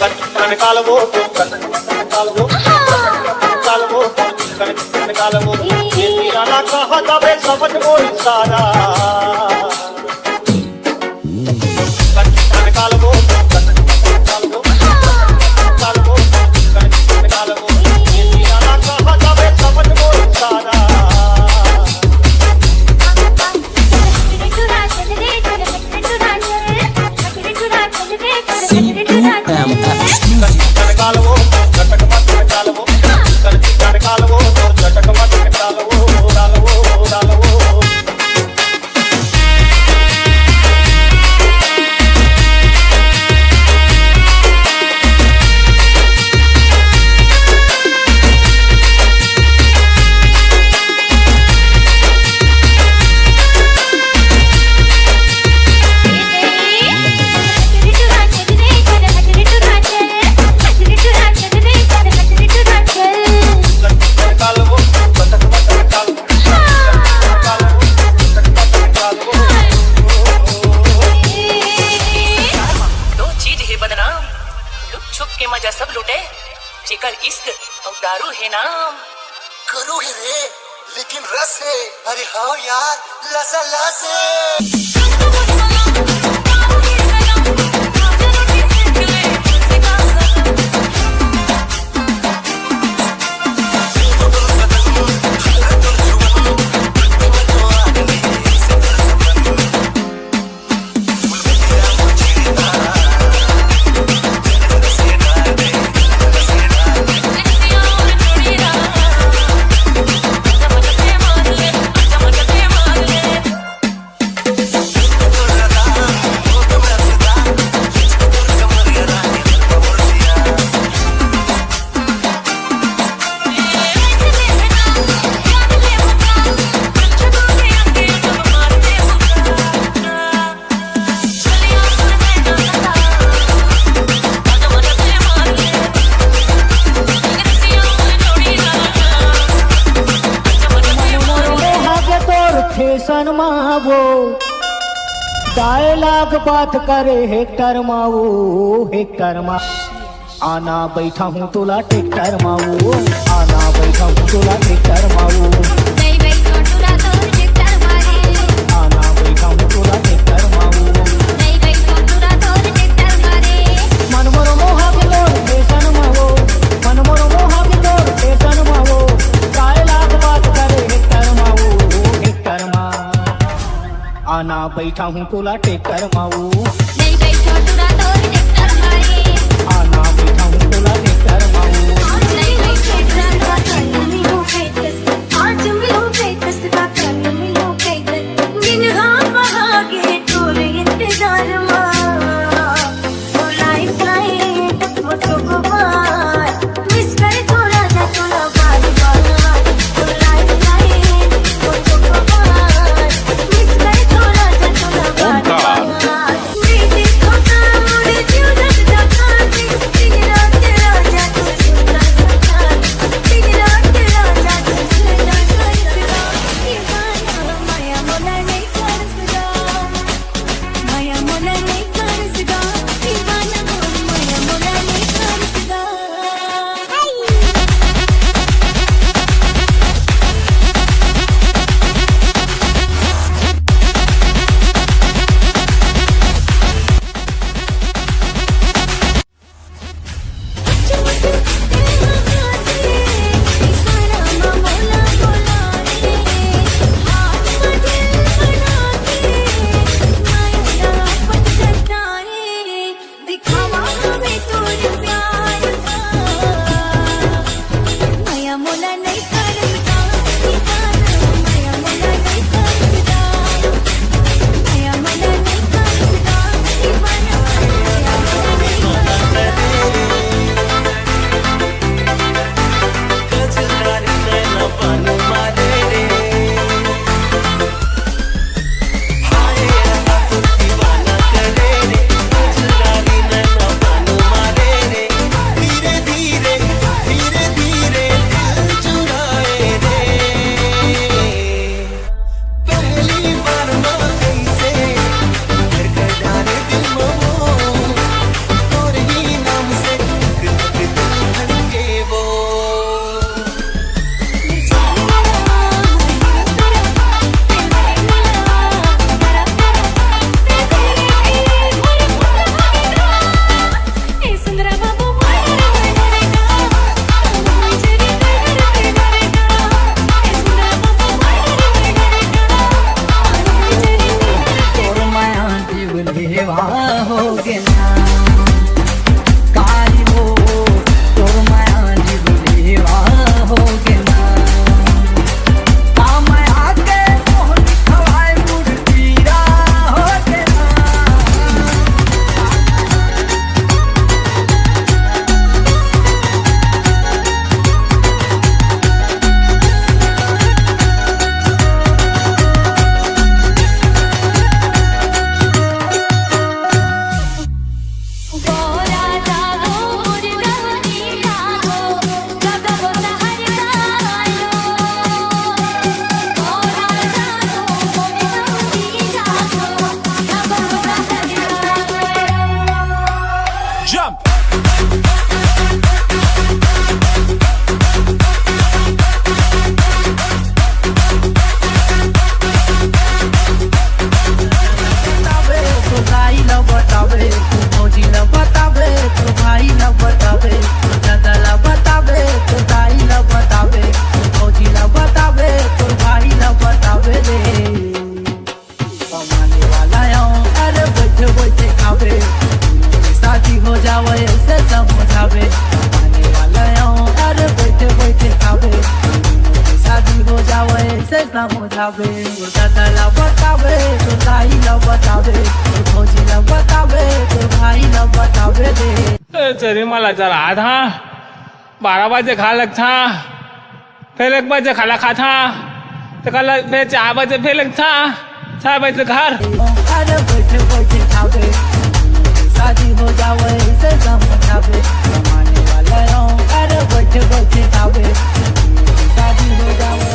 कालवो कालवो कालवो कालवो ये तेरा ना कहा तबे समझ वो सारा कालवो कालवो कालवो कालवो ये तेरा ना कहा तबे समझ वो सारा कालवो चटक मत कालवो कालवो चटक मत कालवो कालवो कालवो मजा सब लुटे चिकन इश्क और दारू है नाम करू है रे लेकिन रस है अरे हाँ यार लसा लस है सनमावो डायलॉग बात करे हेक्टर मावो हेक्टर मा आना बैठा हूँ तोला टेक्टर मावो आना बैठा हूँ तोला टेक्टर मावो आना बैठा हूँ तोला टेक्टर मावो मन मोरो मोहा के लोर फैशन मावो मन मोरो मोहा के लोर फैशन मावो डायलॉग बात करे हेक्टर मावो हेक्टर मा आना बैठा हूँ तोला टेक्टर मावो आना बैठा हूँ तोला टेक्टर मावो होगे ना काई हो तोर माया जीवलेवा होगे ना कामय आके मोहन खवाए मुर्तीरा होगे ना गोरा जागो मुर्दानी जागो जगो सहर गायो गोरा जागो मुर्दानी जागो जगो सहर गायो Jump! बतावे तो भाई न बतावे तू फौजी न बतावे तो भाई न बतावे दादा न बतावे तो दाई न बतावे तू फौजी न बतावे तो भाई न बतावे रे कमाने वाला हूँ अरे बैठे बैठे खावे शादी हो जावे ऐसे समझावे कमाने वाला हूँ अरे बैठे बैठे खावे शादी हो जावे ऐसे समझावे दादा न बतावे तो दाई न बतावे तो फौजी न बतावे तो भाई न बतावे रे तरी मला जरा आधा 12 बजे खा लग था फिर 1 बजे खाला खा था तो कल फिर 4 बजे फिर लग था 6 बजे घर अरे बैठे बैठे खावे शादी हो जावे ऐसे समझावे कमाने वाला हूँ अरे बैठे बैठे खावे शादी हो जावे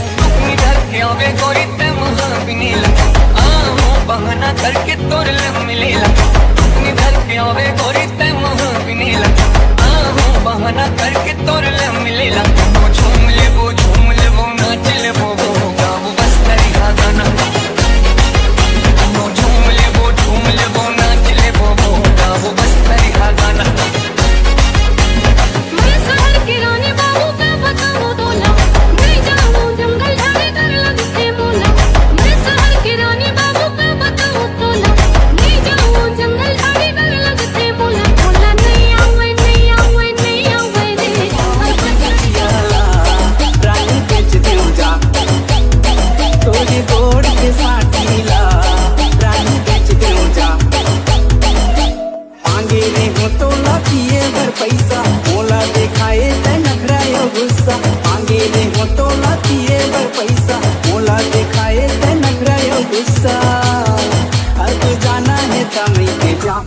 इधर के आवे गोरी ते महाबिनी लगा आहो बहाना करके तोर ले मिले लगा इधर के आवे गोरी ते महाबिनी लगा आहो बहाना करके तोर ले मिले लगा वो झूम ले वो नाच ले वो गाओ बस तेरी गाना वो झूम ले वो नाच ले वो गाओ बस तेरी गाना मैं शहर की रानी बाबू का बताऊं तोला मैं जाऊं जंगल झाड़ी कर लगते मोला मैं शहर की रानी बाबू का बताऊं तोला मैं जाऊं जंगल झाड़ी कर लगते मोला मोला नहीं आवे रे रानी बेच देऊ जा तोरी गोड़ के साथीला रानी बेच देऊ जा मांगे रे हो तो ना पिए भर पैसा मोला दिखाए ते नखरायो गुस्सा मांगे रे हो तो ना पिए भर पैसा मोला दिखाए ते नखरायो गुस्सा अब जाना है तमई के जा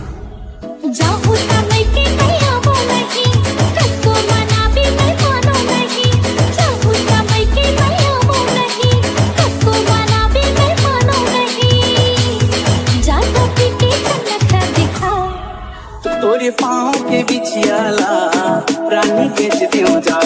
जाऊं तमई के नहीं आवो नहीं कसको मना भी मैं मानो नहीं जाऊं तमई के नहीं आवो नहीं कसको मना भी मैं मानो नहीं जाता पीके चलता दिखा तोरे पाँव के बिछियाला रानी बेच देऊ जा